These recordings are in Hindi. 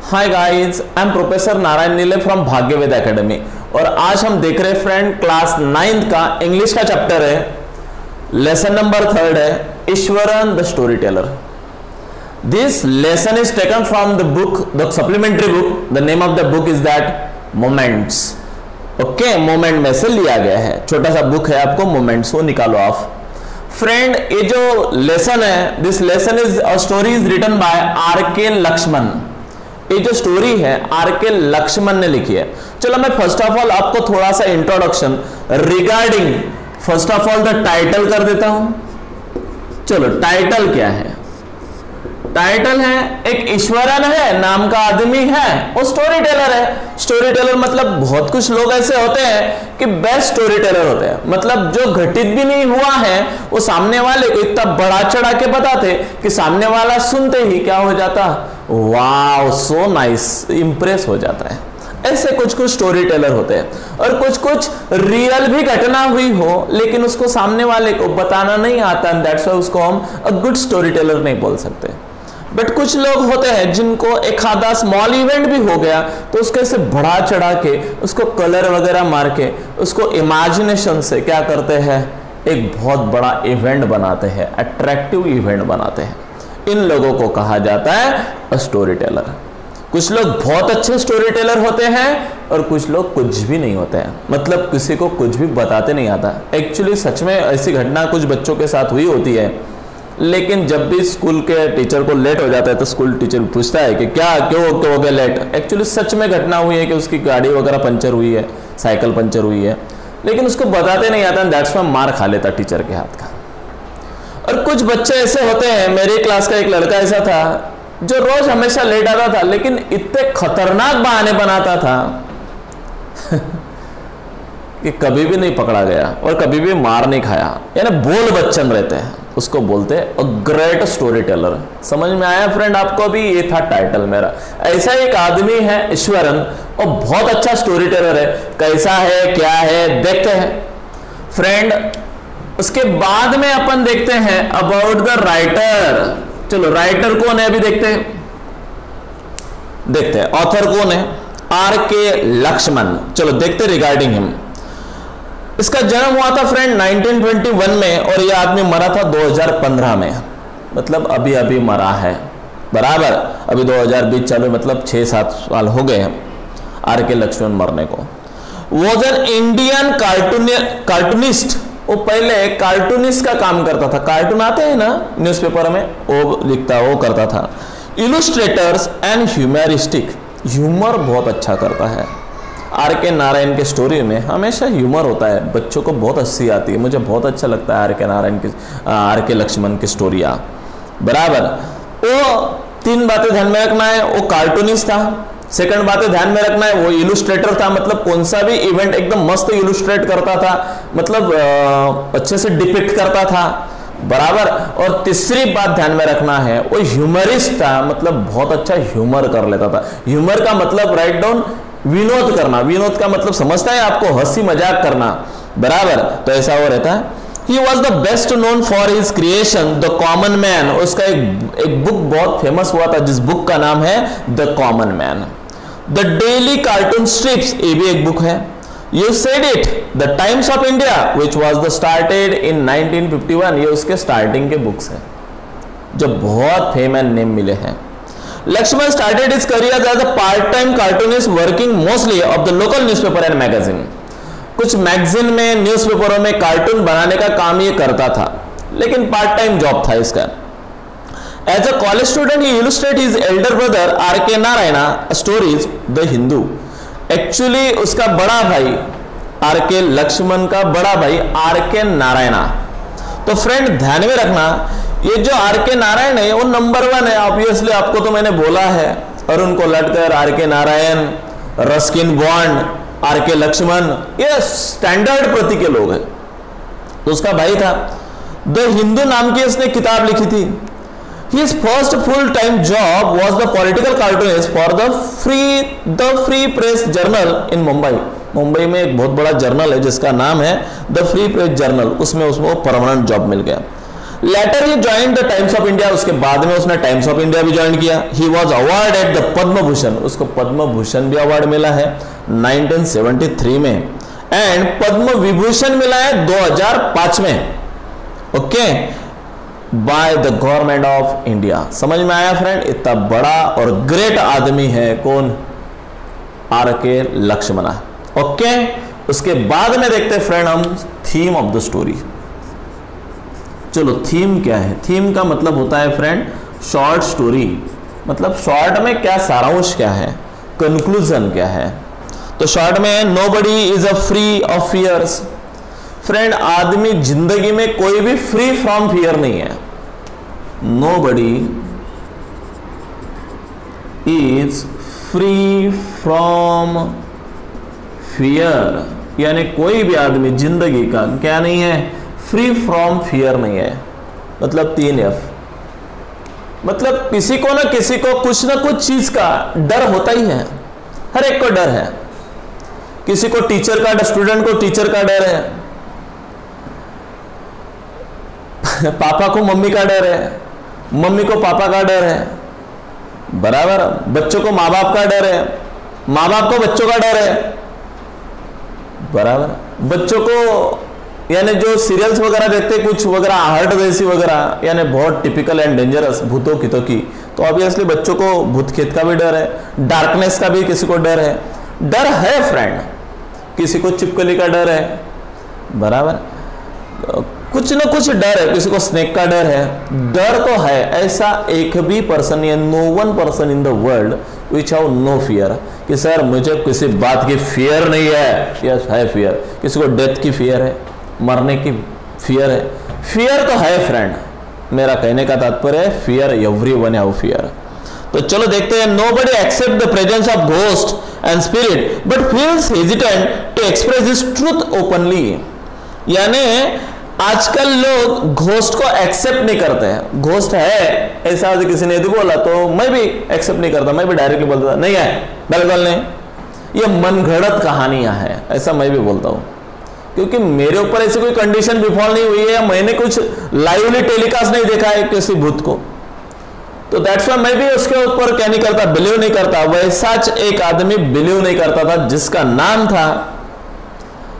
Hi guys, I am professor Narayan नीले फ्रॉम भाग्यवेद एकेडमी और आज हम देख रहे हैं फ्रेंड क्लास 9th का इंग्लिश का चैप्टर है, लेसन नंबर 3 है Eswaran the story teller. This lesson is taken from the book, the supplementary book. The name of the book is that moments. Okay, moment में से लिया गया है, छोटा सा बुक है, आपको मोमेंट्स वो निकालो आप। फ्रेंड, ये जो लेसन है, this lesson is a story is written by R K. Laxman. ये जो स्टोरी है आर.के. लक्ष्मण ने लिखी है। चलो मैं फर्स्ट ऑफ ऑल आपको थोड़ा सा introduction regarding first of all the title कर देता हूं। चलो टाइटल क्या है? टाइटल है एक ईश्वरन है नाम का आदमी है, वो स्टोरी टेलर है। स्टोरी टेलर मतलब बहुत कुछ लोग ऐसे होते हैं कि बेस्ट स्टोरी टेलर होते हैं, मतलब जो घटित भी नहीं हुआ है वो सामने वाले को इतना बढ़ा चढ़ा के बताते कि सामने वाला सुनते ही क्या हो जाता, वाव सो नाइस, इंप्रेस हो जाता है। ऐसे कुछ कुछ स्टोरी टेलर होते हैं और कुछ कुछ रियल भी घटना हुई हो लेकिन उसको सामने वाले को बताना नहीं आता, दैट्स व्हाई उसको हम अ गुड स्टोरी टेलर नहीं बोल सकते। बट कुछ लोग होते हैं जिनको एक आधा स्मॉल इवेंट भी हो गया तो उसको ऐसे बढ़ा चढ़ा के, उसको कलर वगैरह मार के, उसको इमेजिनेशन से क्या करते हैं, एक बहुत बड़ा इवेंट बनाते हैं, अट्रैक्टिव इवेंट बनाते हैं। इन लोगों को कहा जाता है स्टोरी टेलर। कुछ लोग बहुत अच्छे स्टोरी टेलर होते हैं और कुछ लोग कुछ भी नहीं होते हैं, मतलब किसी को कुछ भी बताते नहीं आता। एक्चुअली सच में ऐसी घटना कुछ बच्चों के साथ हुई होती है, लेकिन जब भी स्कूल के टीचर को लेट हो जाता है तो स्कूल टीचर पूछता है कि क्या क्यों हो गया लेट। एक्चुअली सच में घटना हुई है कि उसकी गाड़ी वगैरह पंचर हुई है, साइकिल पंचर हुई है, लेकिन उसको बताते नहीं आता, दैट्स व्हाई मार खा लेता टीचर के हाथ का। और कुछ बच्चे ऐसे होते हैं, मेरी क्लास का एक लड़का ऐसा था जो रोज हमेशा लेट आता था लेकिन इतने खतरनाक बहाने बनाता था कि कभी भी नहीं पकड़ा गया और कभी भी मार नहीं खाया, यानी बोल बच्चन रहते हैं, उसको बोलते हैं अ ग्रेट स्टोरी टेलर। समझ में आया फ्रेंड आपको? भी ये था टाइटल मेरा। ऐसा एक आदमी है ईश्वरन और बहुत अच्छा स्टोरी टेलर है। कैसा है, क्या है, देखते हैं फ्रेंड। उसके बाद में अपन देखते हैं अबाउट द राइटर। चलो राइटर कौन है अभी देखते हैं ऑथर कौन है, आर.के. लक्ष्मण। चलो देखते रिगार्डिंग हिम। इसका जन्म हुआ था फ्रेंड 1921 में और यह आदमी मरा था 2015 में, मतलब अभी अभी मरा है, बराबर। अभी 2020 चालू, मतलब 6-7 साल हो गए हैं आर.के. लक्ष्मण मरने को। Was an Indian cartoonist. वो पहले कार्टूनिस्ट का काम करता था, कार्टून आते हैं ना न्यूज़पेपर में, वो लिखता, वो करता था। इलस्ट्रेटर्स एंड ह्यूमरिस्टिक, ह्यूमर बहुत अच्छा करता है। आर.के. नारायण के स्टोरी में हमेशा ह्यूमर होता है, बच्चों को बहुत हंसी आती है। मुझे बहुत अच्छा लगता है आर.के. लक्ष्मण की स्टोरियाँ, बराबर। वो 3 बातें ध्यान में रखना है, वो कार्टूनिस्ट था। सेकंड बातें ध्यान में रखना है, वो इलस्ट्रेटर था, मतलब कौन सा भी इवेंट एकदम मस्त इलस्ट्रेट करता था, मतलब अच्छे से डिपिक्ट करता था, बराबर। और तीसरी बात ध्यान में रखना है, वो ह्यूमरिस्ट था, मतलब बहुत अच्छा ह्यूमर कर लेता था। ह्यूमर का मतलब राइट डाउन विनोद करना, विनोद का मतलब समझता है आपको, हंसी मजाक करना, बराबर। तो ऐसा वो रहता है। He was the best known for his creation, The Common Man। उसका एक बुक बहुत फेमस हुआ था जिस बुक का नाम है The Common Man। The Daily Cartoon Strips, ये भी एक बुक है। You said it, The Times of India, which was the started in 1951, ये उसके स्टार्टिंग के बुक्स हैं जो बहुत फेम एंड नेम मिले हैं। Lakshman started his career as a part-time cartoonist working mostly of the local newspaper and magazine। कुछ मैगजीन में, न्यूज़पेपरों में कार्टून बनाने का काम ये करता था, लेकिन पार्ट टाइम जॉब था इसका। As a college student he illustrate his elder brother R K. Narayana stories the Hindu. Actually उसका बड़ा भाई, आर.के. लक्ष्मण का बड़ा भाई आर.के. नारायणा। तो फ्रेंड ध्यान में रखना, ये जो आर.के. नारायण है वो नंबर 1 है, ऑब्वियसली आपको तो मैंने बोला है। Arun Kolatkar, R K. Narayan, Ruskin Bond, R K. Laxman, ये स्टैंडर्ड प्रति के लोग हैं। तो उसका भाई था। द हिंदू नाम की इसने किताब लिखी थी। His first full-time job was the political cartoonist for the Free Press Journal in Mumbai। Mumbai में एक बहुत बड़ा जर्नल है जिसका नाम है द फ्री प्रेस जर्नल, उसमें उसको परमानेंट जॉब मिल गया। Later he join the Times of India, उसके बाद में उसने टाइम्स ऑफ इंडिया भी ज्वाइन किया। He was awarded the Padma Bhushan, उसको पद्म भूषण भी अवार्ड मिला है 1973 में, एंड पद्म विभूषण मिला है 2005 में, okay, by the government of India. समझ में आया फ्रेंड? इतना बड़ा और ग्रेट आदमी है कौन? आर के लक्ष्मणा, ओके। उसके बाद में देखते हैं फ्रेंड हम थीम ऑफ द स्टोरी। चलो थीम क्या है? थीम का मतलब होता है फ्रेंड शॉर्ट स्टोरी, मतलब शॉर्ट में क्या सारांश क्या है, कंक्लूजन क्या है। तो शॉर्ट में nobody is a free of fears. Friend आदमी जिंदगी में कोई भी फ्री फ्रॉम फियर नहीं है। Nobody is free from fear, यानी कोई भी आदमी जिंदगी का क्या नहीं है? फ्री फ्रॉम फियर नहीं है। मतलब 3F, मतलब किसी को ना किसी को कुछ ना कुछ चीज का डर होता ही है, हर एक को डर है। किसी को टीचर का, स्टूडेंट को टीचर का डर है, पापा को मम्मी का डर है, मम्मी को पापा का डर है, बराबर। बच्चों को माँ बाप का डर है, माँ बाप को बच्चों का डर है, बराबर। बच्चों को यानी जो सीरियल्स वगैरह देखते कुछ वगैरह आहट जैसी वगैरह, यानी बहुत टिपिकल एंड डेंजरस भूतों की तो ऑब्वियसली बच्चों को भूत खेत का भी डर है, डार्कनेस का भी किसी को डर है। डर है फ्रेंड, किसी को छिपकली का डर है, बराबर। कुछ ना कुछ डर है, किसी को स्नेक का डर है। डर तो है, ऐसा एक भी पर्सन या no one person in the world which have no fear, कि सर मुझे किसी बात की फियर नहीं है। यस है फियर, किसी को डेथ की फियर है, मरने की फियर है। फियर तो है फ्रेंड, मेरा कहने का तात्पर्य है फियर, एवरीवन हैव फियर। तो चलो देखते हैं। Nobody except the presence of ghost and spirit but feels hesitant to express this truth openly. यानी आजकल लोग घोस्ट को एक्सेप्ट नहीं करते हैं। घोस्ट है ऐसा किसी ने यदि बोला तो मैं भी एक्सेप्ट नहीं करता, मैं भी डायरेक्टली बोलता नहीं है, बिल्कुल नहीं, ये मनगढ़ंत कहानियां हैं, ऐसा मैं भी बोलता हूं। क्योंकि मेरे ऊपर ऐसी कोई कंडीशन बिफॉल नहीं हुई है, या मैंने कुछ लाइवली टेलीकास्ट नहीं देखा है किसी भूत को, तो दैट्स व्हाई मैं भी उसके ऊपर क्या नहीं करता, बिलीव नहीं करता। वैसा एक आदमी बिलीव नहीं करता था जिसका नाम था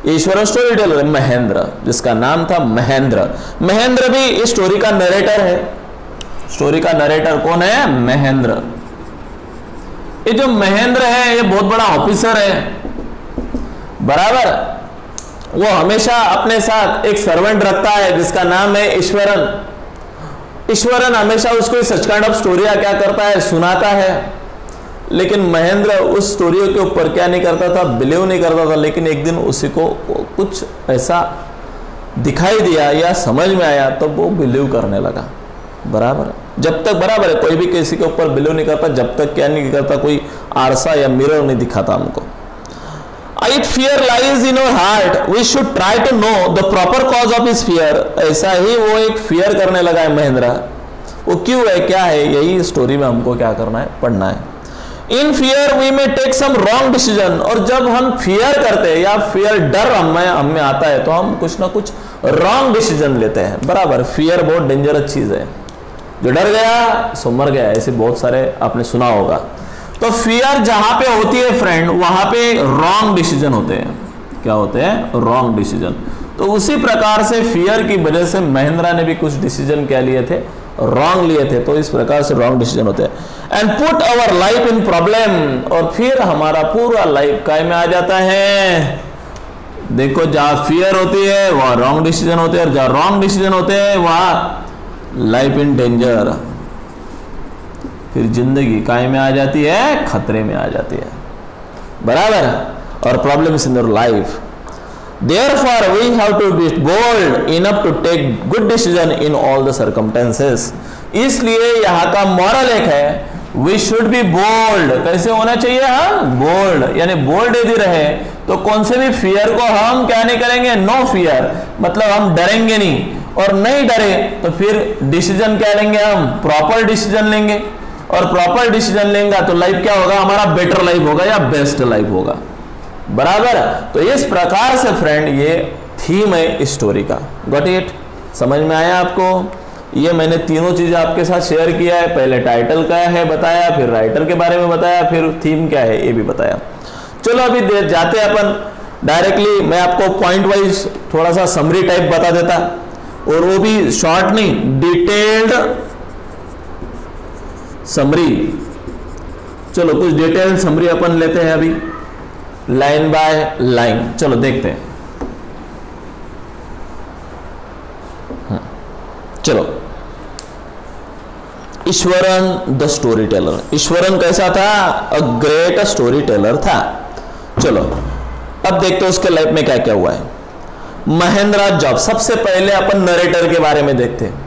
ईश्वर स्टोरी टेलर महेंद्र, जिसका नाम था महेंद्र। महेंद्र भी इस स्टोरी का नरेटर है। स्टोरी का नरेटर कौन है? महेंद्र। ये जो महेंद्र है ये बहुत बड़ा ऑफिसर है, बराबर। वो हमेशा अपने साथ एक सर्वेंट रखता है जिसका नाम है ईश्वरन। ईश्वरन हमेशा उसको सच काइंड ऑफ स्टोरियां क्या करता है, सुनाता है। लेकिन महेंद्र उस स्टोरियों के ऊपर क्या नहीं करता था, बिलीव नहीं करता था। लेकिन एक दिन उसी को कुछ ऐसा दिखाई दिया या समझ में आया तो वो बिलीव करने लगा, बराबर। जब तक बराबर है कोई भी किसी के ऊपर बिलीव नहीं करता जब तक क्या नहीं करता, कोई आरसा या मिरर नहीं दिखाता हमको। If fear lies in our heart, we should try to know the proper cause of his fear। ऐसा ही वो एक फियर करने लगा है महेंद्र। वो क्यों है, क्या है, यही स्टोरी में हमको क्या करना है, पढ़ना है। इन फियर वी में टेक सम रॉन्ग डिसीजन। और जब हम फियर करते हैं या फियर डर हमें आता है तो हम कुछ ना कुछ रॉन्ग डिसीजन लेते हैं, बराबर। फियर बहुत डेंजरस चीज है, जो डर गया सो मर गया, ऐसे बहुत सारे आपने सुना होगा। तो फियर जहां पे होती है फ्रेंड, वहां पे रॉन्ग डिसीजन होते हैं। क्या होते हैं? Wrong decision. तो उसी प्रकार से फियर की वजह से महेंद्र ने भी कुछ डिसीजन क्या लिए थे, रॉन्ग लिए थे। तो इस प्रकार से रॉन्ग डिसीजन होते हैं। And put our life in problem, और फिर हमारा पूरा लाइफ काय में आ जाता है। देखो जहां फियर होती है वहां रॉन्ग डिसीजन होते हैं, और जहां रॉन्ग डिसीजन होते हैं वहां लाइफ इन डेंजर। फिर जिंदगी काय में आ जाती है, खतरे में आ जाती है, बराबर। और problems in your life. Therefore, we have to be bold enough to take good decision in all the circumstances। इसलिए यहाँ का मॉरल एक है, we should be bold। कैसे होना चाहिए हम? बोल्ड, यानी बोल्ड यदि रहे तो कौन से भी फियर को हम क्या नहीं करेंगे, नो फियर, मतलब हम डरेंगे नहीं। और नहीं डरे तो फिर डिसीजन क्या लेंगे हम, प्रॉपर डिसीजन लेंगे। और प्रॉपर डिसीजन लेंगे तो लाइफ क्या होगा, हमारा बेटर लाइफ होगा या बेस्ट लाइफ होगा, बराबर। तो इस प्रकार से फ्रेंड ये थीम है इस स्टोरी का। Got it? समझ में आया आपको? ये मैंने तीनों चीजें आपके साथ शेयर किया है। पहले टाइटल क्या है बताया, फिर राइटर के बारे में बताया, फिर थीम क्या है ये भी बताया। चलो अभी जाते हैं अपन डायरेक्टली। मैं आपको पॉइंट वाइज थोड़ा सा समरी टाइप बता देता, और वो भी शॉर्ट नहीं, डिटेल्ड समरी। चलो कुछ डिटेल्ड समरी अपन लेते हैं अभी, लाइन बाय लाइन। चलो देखते हैं। चलो, Eswaran the story teller. Eswaran कैसा था? अ ग्रेट स्टोरी टेलर था। चलो अब देखते हैं उसके लाइफ में क्या क्या हुआ है। महेंद्रा जॉब, सबसे पहले अपन नरेटर के बारे में देखते हैं।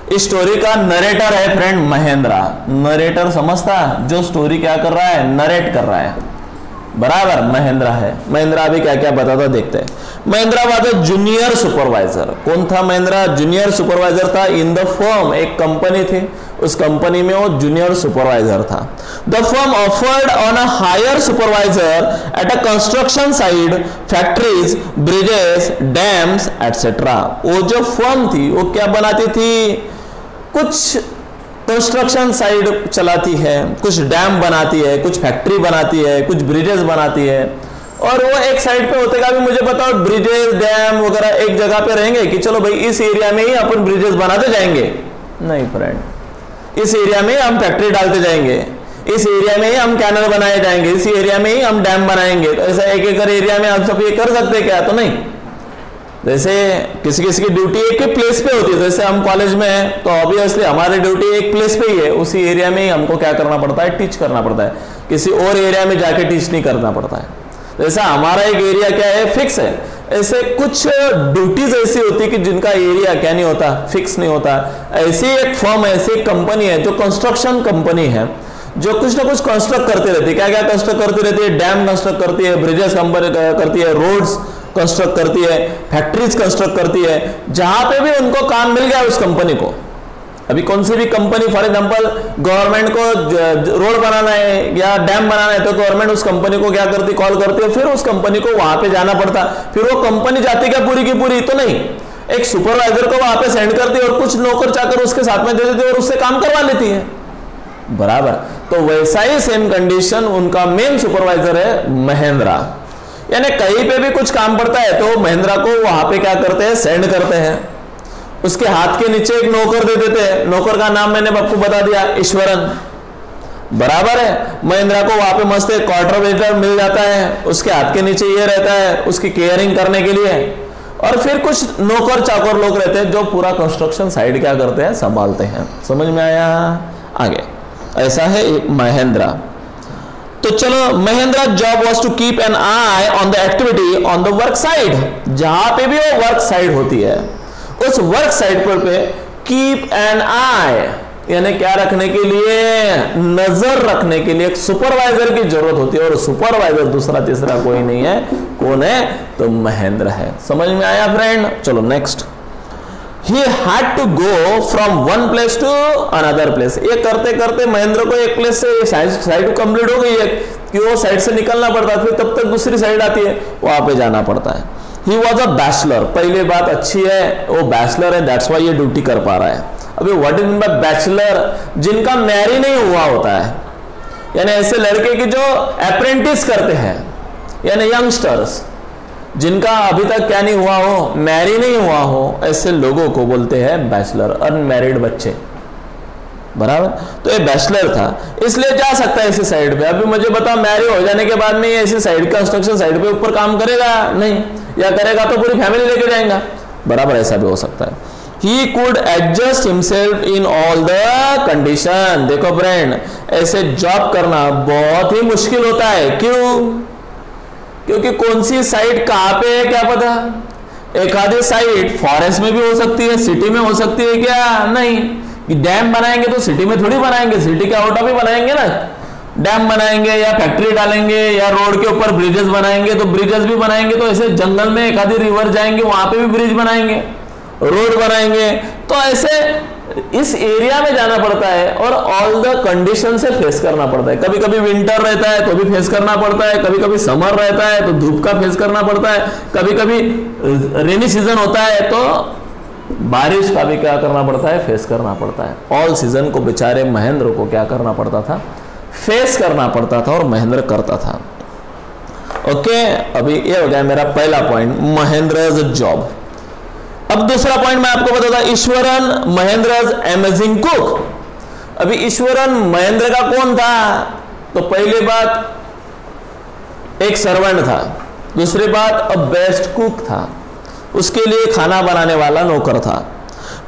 इस स्टोरी का नरेटर है फ्रेंड महेंद्रा। नरेटर समझता, जो स्टोरी क्या कर रहा है, नरेट कर रहा है, बराबर महेंद्रा है। महेंद्रा अभी क्या क्या बताता देखते हैं। Mahendra was junior supervisor. कौन था महेंद्रा? जूनियर सुपरवाइजर था इन द फर्म। एक कंपनी थी, उस कंपनी में वो जूनियर सुपरवाइजर था। The firm offered on a higher supervisor at a construction site, factories, bridges, dams etcetera. वो जो फर्म थी वो क्या बनाती थी? कुछ कंस्ट्रक्शन साइड चलाती है, कुछ डैम बनाती है, कुछ फैक्ट्री बनाती है, कुछ ब्रिजेस बनाती है। और वो एक साइड पे होते का भी मुझे बताओ, ब्रिजेस डैम वगैरह एक जगह पे रहेंगे कि चलो भाई इस एरिया में ही अपन ब्रिजेस बनाते जाएंगे? नहीं फ्रेंड, इस एरिया में हम फैक्ट्री डालते जाएंगे, इस एरिया में ही हम कैनल बनाए जाएंगे, इस एरिया में ही हम डैम बनाएंगे। तो ऐसा एक एकड़ एरिया में आप सब ये कर सकते क्या? तो नहीं। जैसे किसी किसी की ड्यूटी एक ही प्लेस पे होती है, जैसे हम कॉलेज में हैं तो ऑब्वियसली हमारी ड्यूटी एक प्लेस पे ही है, उसी एरिया में ही हमको क्या करना पड़ता है? टीच करना पड़ता है। किसी और एरिया में जाके टीच नहीं करना पड़ता है। जैसा हमारा एक एरिया क्या है? फिक्स है। ऐसे कुछ ड्यूटीज ऐसी होती है कि जिनका एरिया क्या नहीं होता? फिक्स नहीं होता। ऐसी एक फर्म है, ऐसी एक कंपनी है जो कंस्ट्रक्शन कंपनी है, जो कुछ ना कुछ कंस्ट्रक्ट करती रहती है। क्या क्या कंस्ट्रक्ट करती रहती है? डैम कंस्ट्रक्ट करती है, ब्रिजेस करती है, रोड्स कंस्ट्रक्ट करती है, फैक्ट्रीज कंस्ट्रक्ट करती है। जहां पे भी उनको काम मिल गया उस कंपनी को, अभी कौन सी भी कंपनी, फॉर एग्जांपल गवर्नमेंट को रोड बनाना है या डैम बनाना है, तो गवर्नमेंट उस कंपनी को क्या करती? कॉल करती है, फिर उस कंपनी को वहां पे जाना पड़ता। फिर वो कंपनी जाती क्या पूरी की पूरी? तो नहीं, एक सुपरवाइजर को वहां पे सेंड करती है और कुछ नौकर चाकर उसके साथ में दे देती है और उससे काम करवा लेती है, बराबर। तो वैसा ही सेम कंडीशन उनका मेन सुपरवाइजर है महेंद्रा। यानी कहीं पे भी कुछ काम पड़ता है तो महेंद्रा को वहां पे क्या करते हैं? सेंड करते हैं। उसके हाथ के नीचे एक नौकर दे देते हैं। नौकर का नाम मैंने आपको बता दिया, ईश्वरन, बराबर है। महेंद्रा को वहां पे मस्त एक क्वार्टर वेटर मिल जाता है, उसके हाथ के नीचे ये रहता है उसकी केयरिंग करने के लिए। और फिर कुछ नौकर चाकर लोग रहते हैं जो पूरा कंस्ट्रक्शन साइड क्या करते हैं? संभालते हैं। समझ में आया? आगे ऐसा है महेंद्रा। तो चलो, Mahendra job was to keep an eye on the activity on the work side. जहां पे भी वो वर्क साइड होती है, उस वर्क साइड पर पे कीप एन आई, यानी क्या रखने के लिए? नजर रखने के लिए एक सुपरवाइजर की जरूरत होती है। और सुपरवाइजर दूसरा तीसरा कोई नहीं है। कौन है? तो महेंद्र है। समझ में आया फ्रेंड? चलो next. He had to go from one place to another place। ये करते करते महेंद्र को एक प्लेस से साइड कंप्लीट हो गई है कि वो साइड से निकलना पड़ता है, फिर तब तक दूसरी साइड आती है, वहां पे जाना पड़ता है। He was a bachelor। पहली बात अच्छी है, वो बैचलर है, दैट्स व्हाई ये ड्यूटी कर पा रहा है। अभी what is mean bye bachelor? जिनका मैरी नहीं हुआ होता है, यानी ऐसे लड़के की जो अप्रेंटिस करते हैं, यानी यंगस्टर्स जिनका अभी तक क्या नहीं हुआ हो? मैरी नहीं हुआ हो, ऐसे लोगों को बोलते हैं बैचलर, अनमैरिड बच्चे, बराबर। तो ये बैचलर था, इसलिए जा सकता है ऐसी साइड पे। अभी मुझे बता, मैरी हो जाने के बाद में ये ऐसी साइड, कंस्ट्रक्शन साइड पे ऊपर काम करेगा? नहीं, या करेगा तो पूरी फैमिली लेके जाएगा, बराबर। ऐसा भी हो सकता है। He could adjust himself in all the condition। देखो फ्रेंड, ऐसे जॉब करना बहुत ही मुश्किल होता है। क्यों? क्योंकि कौन सी साइट कहां पे है क्या पता। एक आधी साइट फॉरेस्ट में भी हो सकती है, सिटी में हो सकती है क्या? नहीं, कि डैम बनाएंगे तो सिटी में थोड़ी बनाएंगे, सिटी के आउट ऑफ ही बनाएंगे ना। डैम बनाएंगे या फैक्ट्री डालेंगे या रोड के ऊपर ब्रिजेस बनाएंगे, तो ब्रिजेस भी बनाएंगे तो ऐसे जंगल में एक आधी रिवर जाएंगे, वहां पे भी ब्रिज बनाएंगे, रोड बनाएंगे। तो ऐसे इस एरिया में जाना पड़ता है और ऑल द कंडीशन से फेस करना पड़ता है। कभी कभी विंटर रहता है तो भी फेस करना पड़ता है, कभी कभी समर रहता है तो धूप का फेस करना पड़ता है, कभी कभी रेनी सीजन होता है तो बारिश का भी क्या करना पड़ता है, फेस करना पड़ता है। ऑल सीजन को बेचारे महेंद्र को क्या करना पड़ता था, फेस करना पड़ता था, और महेंद्र करता था। ओके, अभी ये हो गया मेरा पहला पॉइंट, महेंद्रज जॉब। अब दूसरा पॉइंट मैं आपको बताता, ईश्वरन महेंद्रज अमेजिंग कुक। अभी ईश्वरन महेंद्र का कौन था? तो पहली बात एक सर्वेंट था, दूसरी बात अ बेस्ट कुक था, उसके लिए खाना बनाने वाला नौकर था।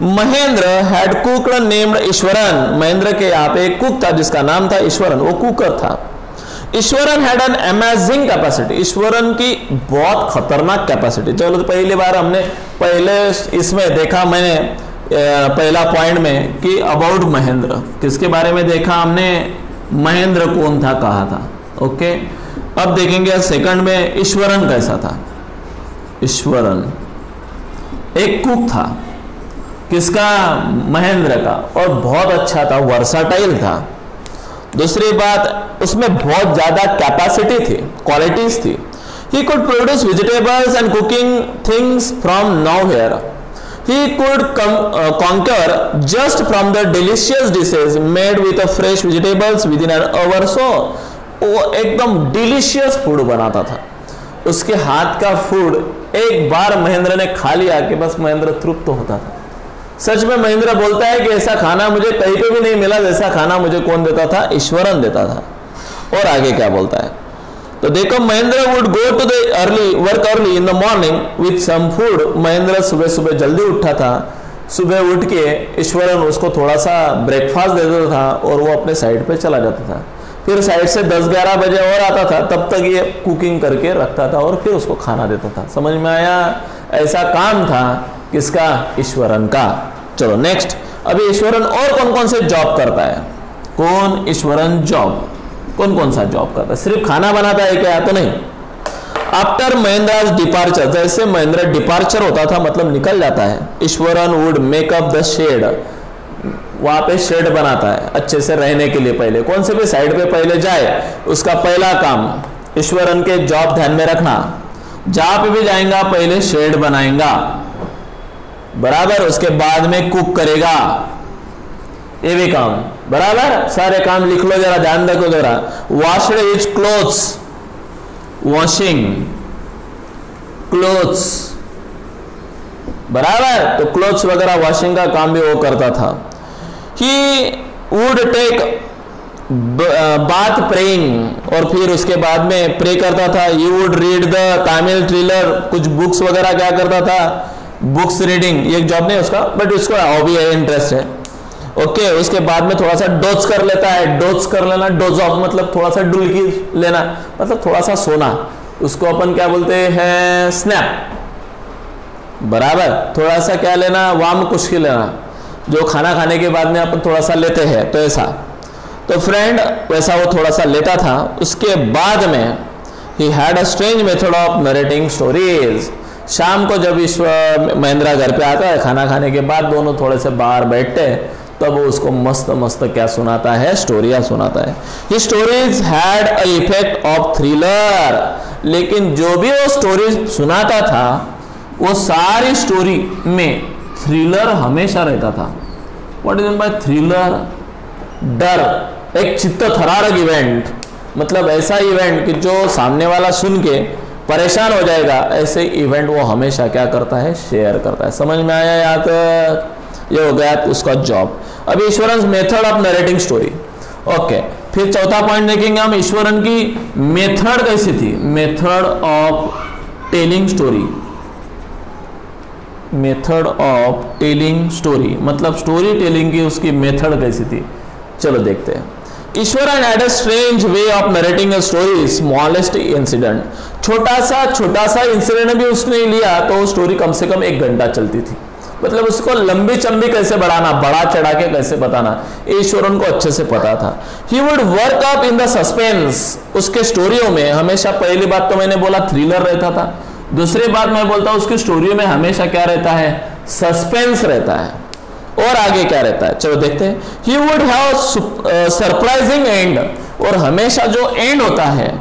Mahendra had cooked named Eswaran, Mahendra के यहाँ पे एक कुक था जिसका नाम था ईश्वरन, वो कुकर था। Eswaran had an amazing capacity, Eswaran की बहुत खतरनाक कैपेसिटी। चलो तो पहली बार हमने पहले इसमें देखा, मैंने पहला पॉइंट में कि अबाउट महेंद्र, किसके बारे में देखा हमने, महेंद्र कौन था, कहा था। ओके, अब देखेंगे सेकंड में ईश्वरन कैसा था। ईश्वरन एक कुक था, किसका, महेंद्र का, और बहुत अच्छा था, वर्साटाइल था। दूसरी बात उसमें बहुत ज्यादा कैपेसिटी थी, क्वालिटीज थी। He could produce vegetables and cooking things from nowhere. He could conquer just from the delicious dishes made with a fresh vegetables within an hour। so वो एकदम डिलीशियस फूड बनाता था, उसके हाथ का फूड एक बार महेंद्र ने खा लिया कि बस महेंद्र तृप्त तो होता था। सच में महेंद्र बोलता है कि ऐसा खाना मुझे कहीं पे भी नहीं मिला, जैसा खाना मुझे कौन देता था, ईश्वरन देता था। और आगे क्या बोलता है, तो देखो, Mahendra would go to the work early in the morning with some food. Mahendra सुबह सुबह जल्दी उठता था, सुबह उठ के ईश्वरन उसको थोड़ा सा ब्रेकफास्ट दे देता था और वो अपने साइड पे चला जाता था। फिर साइड से 10-11 बजे और आता था, तब तक ये कुकिंग करके रखता था और फिर उसको खाना देता था। समझ में आया? ऐसा काम था किसका, ईश्वरन का। चलो नेक्स्ट, अभी ईश्वरन और कौन कौन से जॉब करता है, कौन ईश्वरन जॉब कौन कौन सा जॉब करता है, सिर्फ खाना बनाता है क्या, तो नहीं। आफ्टर महेंद्रज डिपार्चर, जैसे महेंद्र डिपार्चर होता था मतलब निकल जाता है, Iswaran would make up the shed, वहां पे शेड बनाता है अच्छे से रहने के लिए। पहले कौन से भी साइड पे पहले जाए, उसका पहला काम ईश्वरन के जॉब ध्यान में रखना, जहां पे भी जाएगा पहले शेड बनाएगा, बराबर। उसके बाद में कुक करेगा, ये भी काम, बराबर। सारे काम लिख लो जरा, ध्यान रखो जरा। Washed his clothes, washing clothes, बराबर। तो क्लोथ्स वगैरह वॉशिंग का काम भी वो करता था। He would take bath praying, और फिर उसके बाद में प्रे करता था। He would read the Tamil thriller, कुछ बुक्स वगैरह क्या करता था, बुक्स रीडिंग। ये जॉब नहीं उसका, बट उसको हॉबी है, इंटरेस्ट है। ओके, उसके बाद में थोड़ा सा डोज कर लेता है। डोज कर लेना, डोज ऑफ मतलब थोड़ा सा डुलकी लेना, मतलब थोड़ा सा सोना, उसको अपन क्या बोलते हैं, स्नैप, बराबर। थोड़ा सा क्या लेना, वाम कुश्की लेना, जो खाना खाने के बाद में अपन थोड़ा सा लेते हैं, तो ऐसा। तो फ्रेंड वैसा वो थोड़ा सा लेता था। उसके बाद में he had a strange method of narrating stories. शाम को जब महेंद्र घर पे आता है खाना खाने के बाद, दोनों थोड़े से बाहर बैठते हैं, तब वो उसको मस्त मस्त क्या सुनाता है, स्टोरियां सुनाता है। ये stories had a effect of thriller, लेकिन जो भी वो स्टोरी सुनाता था, वो सारी स्टोरी में थ्रिलर हमेशा रहता था। What is mean bye thriller? डर, एक चित्त थरारक इवेंट, मतलब ऐसा इवेंट कि जो सामने वाला सुन के परेशान हो जाएगा, ऐसे इवेंट वो हमेशा क्या करता है, शेयर करता है। समझ में आया? यहाँ तक ये हो गया उसका जॉब। अभी Eswaran method of narrating story. Okay, फिर चौथा पॉइंट देखेंगे हम, ईश्वरन की मेथड कैसी थी, method of telling story. Method of telling story मतलब स्टोरी टेलिंग की उसकी मेथड कैसी थी, चलो देखते हैं। Eswaran had a strange way of narrating a story, smallest incident. छोटा सा इंसिडेंट भी उसने लिया तो स्टोरी कम से कम 1 घंटा चलती थी। मतलब उसको लंबी चंबी कैसे बढ़ाना, बड़ा चढ़ा के कैसे बताना, ईश्वरन को अच्छे से पता था। He would work up in the suspense, उसके स्टोरियों में हमेशा, पहली बात तो मैंने बोला थ्रिलर रहता था, दूसरी बात मैं बोलता हूं उसकी स्टोरियों में हमेशा क्या रहता है, सस्पेंस रहता है। और आगे क्या रहता है, चलो देखते हैं। He would have surprising and, और हमेशा जो एंड होता है